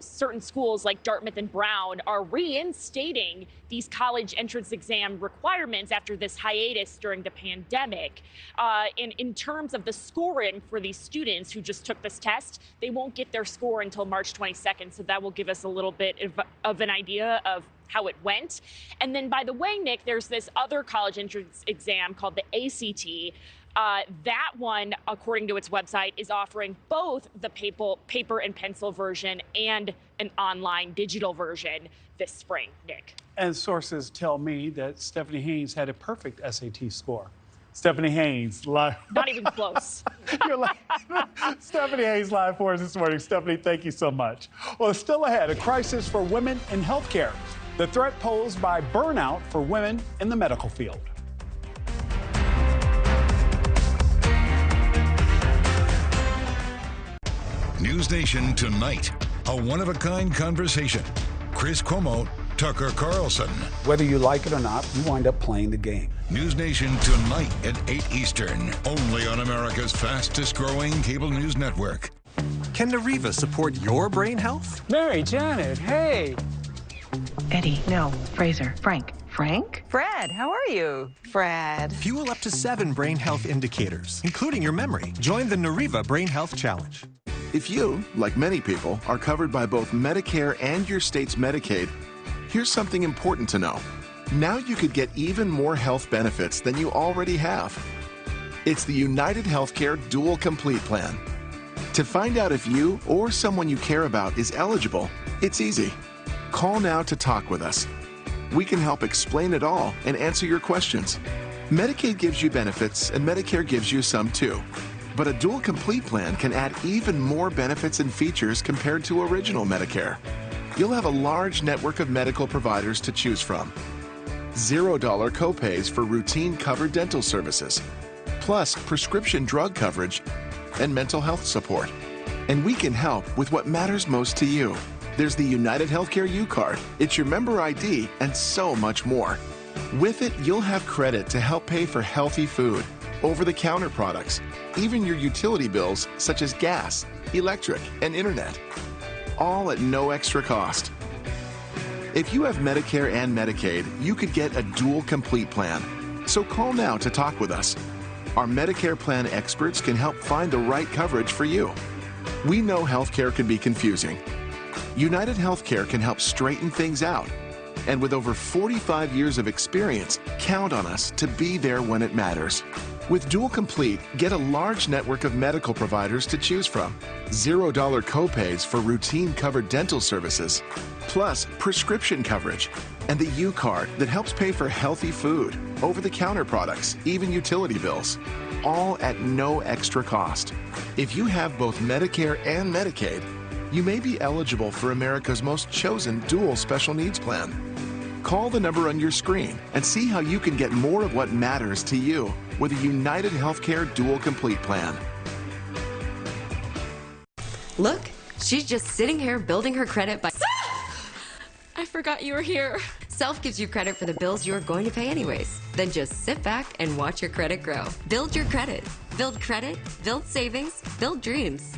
certain schools like Dartmouth and Brown are reinstating these college entrance exam requirements after this hiatus during the pandemic. In terms of the scoring for these students who just took this test, they won't get their score until March 22nd. So that will give us a little bit of an idea of how it went. And then, by the way, Nick, there's this other college entrance exam called the ACT. That one, according to its website, is offering both the paper and pencil version and an online digital version this spring, Nick. And sources tell me that Stephanie Haynes had a perfect SAT score. Stephanie Haynes, live. Not even close. Stephanie Haynes live for us this morning. Stephanie, thank you so much. Well, still ahead, a crisis for women in healthcare. The threat posed by burnout for women in the medical field. NewsNation Tonight, a one-of-a-kind conversation. Chris CUOMO, Tucker Carlson. Whether you like it or not, you wind up playing the game. NewsNation Tonight at 8 Eastern, only on America's fastest-growing cable news network. Can Nariva support your brain health? Mary, Janet, hey. Eddie, no, Fraser, Frank. Frank? Fred, how are you? Fred. Fuel up to 7 brain health indicators, including your memory. Join the Nariva Brain Health Challenge. If you, like many people, are covered by both Medicare and your state's Medicaid, here's something important to know. Now you could get even more health benefits than you already have. It's the United Healthcare Dual Complete Plan. To find out if you or someone you care about is eligible, it's easy. Call now to talk with us. We can help explain it all and answer your questions. Medicaid gives you benefits and Medicare gives you some too. But a dual complete plan can add even more benefits and features compared to original Medicare. You'll have a large network of medical providers to choose from. $0 copays for routine covered dental services, plus prescription drug coverage and mental health support. And we can help with what matters most to you. There's the United Healthcare U-Card. It's your member ID and so much more. With it, you'll have credit to help pay for healthy food, over-the-counter products, even your utility bills such as gas, electric, and internet, all at no extra cost. If you have Medicare and Medicaid, you could get a dual complete plan. So call now to talk with us. Our Medicare plan experts can help find the right coverage for you. We know healthcare can be confusing. United Healthcare can help straighten things out. And with over 45 years of experience, count on us to be there when it matters. With Dual Complete, get a large network of medical providers to choose from, $0 copays for routine covered dental services, plus prescription coverage, and the U-Card that helps pay for healthy food, over-the-counter products, even utility bills, all at no extra cost. If you have both Medicare and Medicaid, you may be eligible for America's most chosen dual special needs plan. Call the number on your screen and see how you can get more of what matters to you with a United Healthcare Dual Complete plan. Look, she's just sitting here building her credit by... I forgot you were here. Self gives you credit for the bills you're going to pay anyways. Then just sit back and watch your credit grow. Build your credit. Build credit, build savings, build dreams.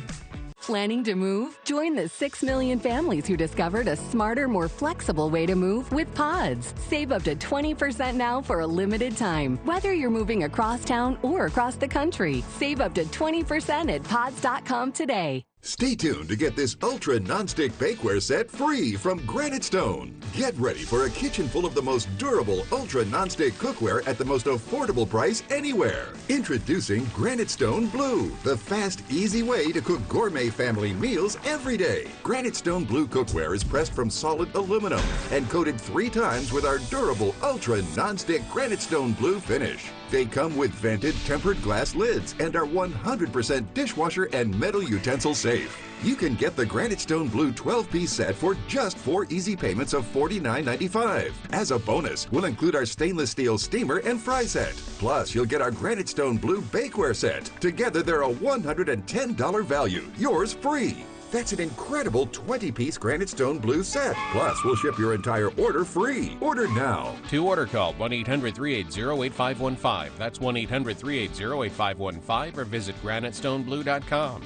Planning to move? Join the 6 million families who discovered a smarter, more flexible way to move with Pods. Save up to 20% now for a limited time. Whether you're moving across town or across the country, save up to 20% at pods.com today. Stay tuned to get this ultra nonstick bakeware set free from Granite Stone. Get ready for a kitchen full of the most durable ultra nonstick cookware at the most affordable price anywhere. Introducing Granite Stone Blue, the fast, easy way to cook gourmet family meals every day. Granite Stone Blue cookware is pressed from solid aluminum and coated 3 times with our durable ultra nonstick Granite Stone Blue finish. They come with vented tempered glass lids and are 100% dishwasher and metal utensil safe. You can get the Granite Stone Blue 12-piece set for just 4 easy payments of $49.95. As a bonus, we'll include our stainless steel steamer and fry set. Plus, you'll get our Granite Stone Blue bakeware set. Together, they're a $110 value. Yours free. That's an incredible 20-piece Granite Stone Blue set. Plus, we'll ship your entire order free. Order now. To order, call 1-800-380-8515. That's 1-800-380-8515 or visit granitestoneblue.com.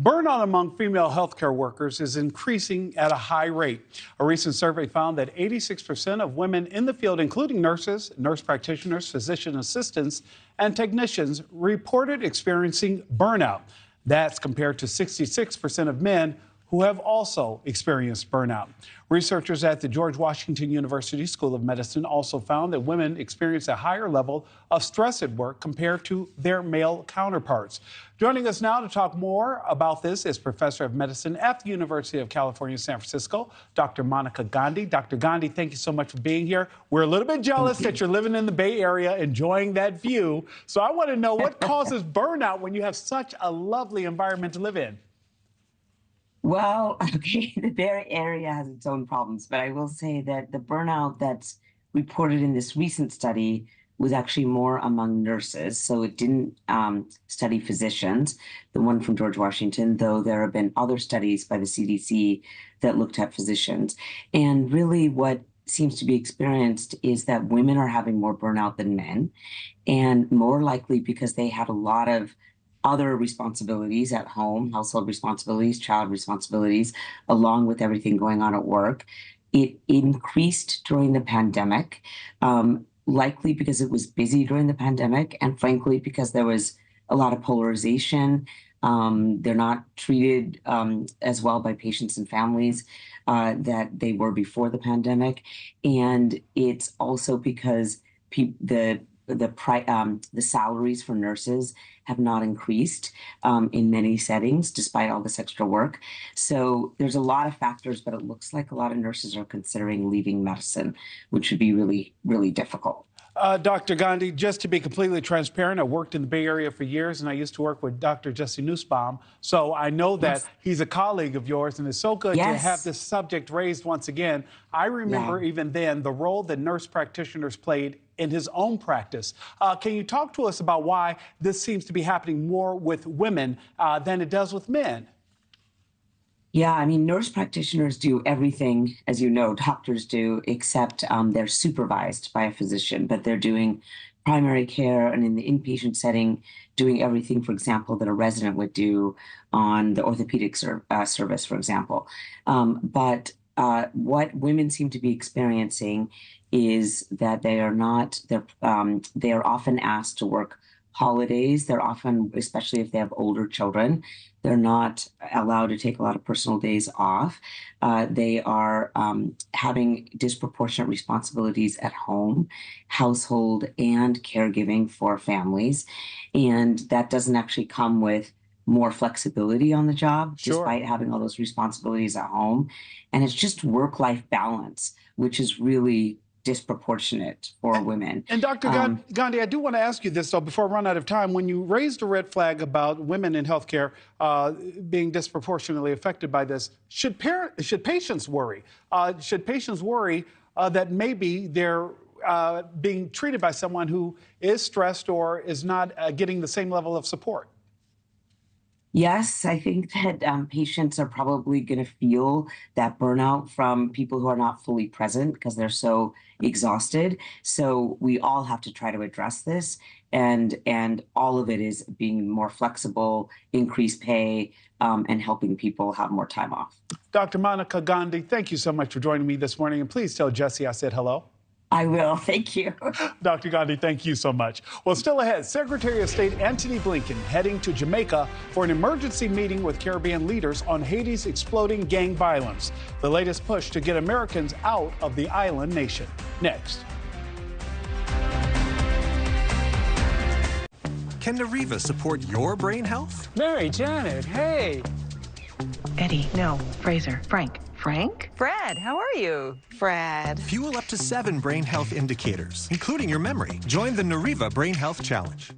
Burnout among female healthcare workers is increasing at a high rate. A recent survey found that 86% of women in the field, including nurses, nurse practitioners, physician assistants, and technicians, reported experiencing burnout. That's compared to 66% of men who have also experienced burnout. Researchers at the George Washington University School of Medicine also found that women experience a higher level of stress at work compared to their male counterparts. Joining us now to talk more about this is Professor of Medicine at the University of California, San Francisco, Dr. Monica Gandhi. Dr. Gandhi, thank you so much for being here. We're a little bit jealous that you're living in the Bay Area, enjoying that view. So I want to know what causes burnout when you have such a lovely environment to live in? Well, okay, the Bay Area has its own problems, but I will say that the burnout that's reported in this recent study was actually more among nurses. So it didn't study physicians, the one from George Washington, though there have been other studies by the CDC that looked at physicians. And really what seems to be experienced is that women are having more burnout than men, and more likely because they had a lot of other responsibilities at home, household responsibilities, child responsibilities, along with everything going on at work. It increased during the pandemic, likely because it was busy during the pandemic, and frankly, because there was a lot of polarization. They're not treated as well by patients and families that they were before the pandemic. And it's also because the salaries for nurses have not increased in many settings, despite all this extra work. So there's a lot of factors, but it looks like a lot of nurses are considering leaving medicine, which would be really, really difficult. Dr. Gandhi, just to be completely transparent, I worked in the Bay Area for years, and I used to work with Dr. Jesse Nussbaum. So I know that he's a colleague of yours, and it's so good to have this subject raised once again. I remember even then the role that nurse practitioners played in his own practice. Can you talk to us about why this seems to be happening more with women than it does with men? Yeah, I mean, nurse practitioners do everything, as you know, doctors do, except they're supervised by a physician, but they're doing primary care and in the inpatient setting, doing everything, for example, that a resident would do on the orthopedic service, for example. But what women seem to be experiencing is that they are often asked to work holidays. They're often, especially if they have older children, they're not allowed to take a lot of personal days off. They are having disproportionate responsibilities at home, household, and caregiving for families. And that doesn't actually come with more flexibility on the job, despite having all those responsibilities at home. And it's just work-life balance, which is really disproportionate for women. And Dr. Gandhi, I do want to ask you this, though, before I run out of time. When you raised a red flag about women in healthcare being disproportionately affected by this, should patients worry? Should patients worry that maybe they're being treated by someone who is stressed or is not getting the same level of support? Yes, I think that patients are probably going to feel that burnout from people who are not fully present because they're so exhausted. So we all have to try to address this, and all of it is being more flexible, increased pay, and helping people have more time off. Dr. Monica Gandhi, thank you so much for joining me this morning, and please tell Jesse I said hello. I will. Thank you. Dr. Gandhi, thank you so much. Well, still ahead, Secretary of State Antony Blinken heading to Jamaica for an emergency meeting with Caribbean leaders on Haiti's exploding gang violence. The latest push to get Americans out of the island nation. Next. Can Nariva support your brain health? Mary, Janet, hey. Eddie, no. Fraser, Frank. Frank? Fred, how are you? Fred. Fuel up to 7 brain health indicators, including your memory. Join the Nariva Brain Health Challenge.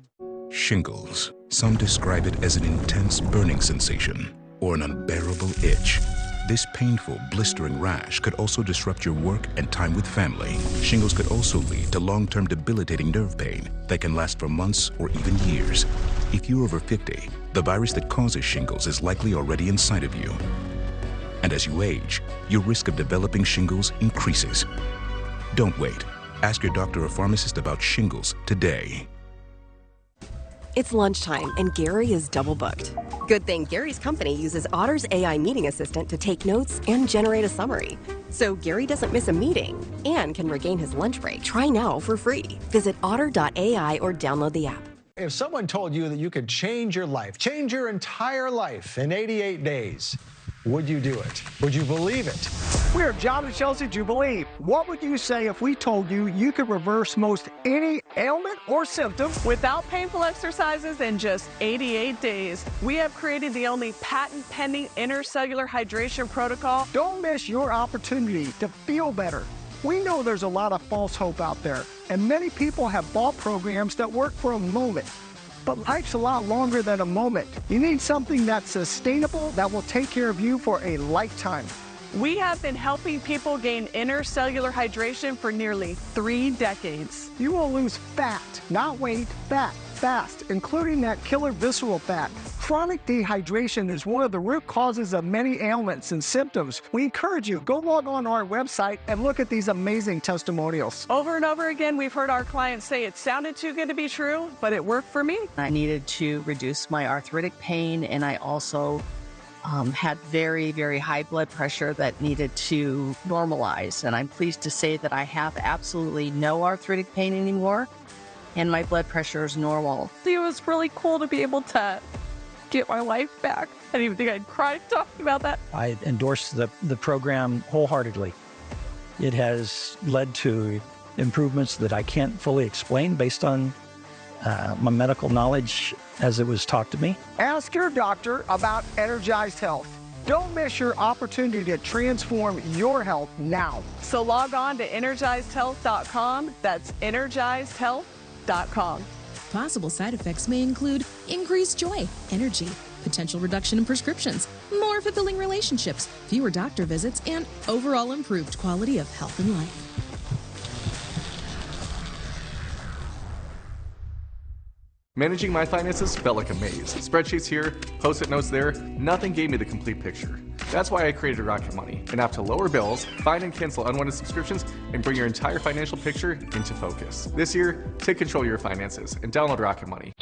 Shingles. Some describe it as an intense burning sensation or an unbearable itch. This painful, blistering rash could also disrupt your work and time with family. Shingles could also lead to long-term debilitating nerve pain that can last for months or even years. If you're over 50, the virus that causes shingles is likely already inside of you. And as you age, your risk of developing shingles increases. Don't wait. Ask your doctor or pharmacist about shingles today. It's lunchtime, and Gary is double booked. Good thing Gary's company uses Otter's AI meeting assistant to take notes and generate a summary. So Gary doesn't miss a meeting and can regain his lunch break. Try now for free. Visit otter.ai or download the app. If someone told you that you could change your life, change your entire life in 88 days, would you do it? Would you believe it? We're John and Chelsea Jubilee. What would you say if we told you you could reverse most any ailment or symptom without painful exercises in just 88 days? We have created the only patent-pending intercellular hydration protocol. Don't miss your opportunity to feel better. We know there's a lot of false hope out there, and many people have bought programs that work for a moment. But life's a lot longer than a moment. You need something that's sustainable, that will take care of you for a lifetime. We have been helping people gain intercellular hydration for nearly 3 decades. You will lose fat, not weight, fat, fast, including that killer visceral fat. Chronic dehydration is one of the root causes of many ailments and symptoms. We encourage you, go log on our website and look at these amazing testimonials. Over and over again, we've heard our clients say it sounded too good to be true, but it worked for me. I needed to reduce my arthritic pain, and I also had very, very high blood pressure that needed to normalize. And I'm pleased to say that I have absolutely no arthritic pain anymore, and my blood pressure is normal. It was really cool to be able to get my life back. I didn't even think I'd cry talking about that. I endorse the program wholeheartedly. It has led to improvements that I can't fully explain based on my medical knowledge as it was taught to me. Ask your doctor about Energized Health. Don't miss your opportunity to transform your health now. So log on to energizedhealth.com. That's energizedhealth.com. Possible side effects may include increased joy, energy, potential reduction in prescriptions, more fulfilling relationships, fewer doctor visits, and overall improved quality of health and life. Managing my finances felt like a maze. Spreadsheets here, post-it notes there, nothing gave me the complete picture. That's why I created Rocket Money, an app to lower bills, find and cancel unwanted subscriptions, and bring your entire financial picture into focus. This year, take control of your finances and download Rocket Money.